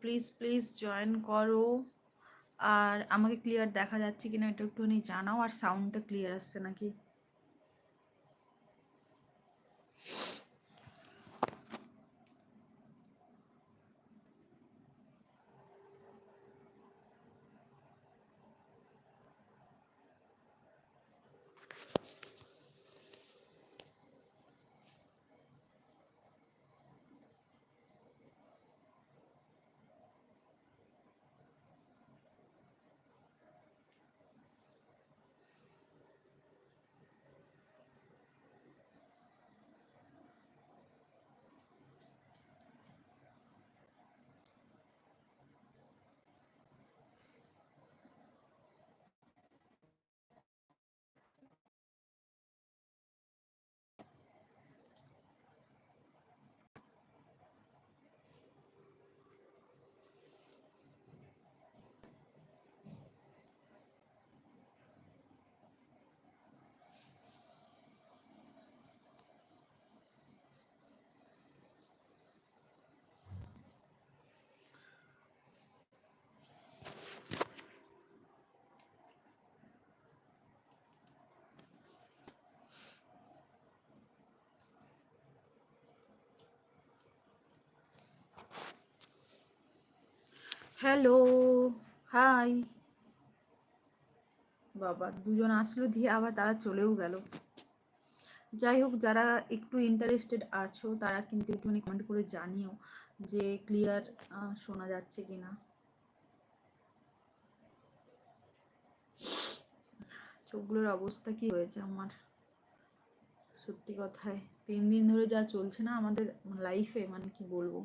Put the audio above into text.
Please please join করো। আর আমাকে clear দেখা যাচ্ছে কিনা এটা একটুখানি জানাও, আর সাউন্ডটা ক্লিয়ার আসছে নাকি। Hello, hi. বাবা, দুজন আসলো দিয়ে আবার তারা চলেও গেল। যাই হোক, যারা একটু ইন্টারেস্টেড আছো তারা কিন্তু একটুখানি কমেন্ট করে জানিও যে ক্লিয়ার শোনা যাচ্ছে কিনা। চোখগুলোর অবস্থা কি হয়েছে আমার, সত্যি কথায় 3 দিন ধরে যা চলছে না আমাদের লাইফে, মানে কি বলবো।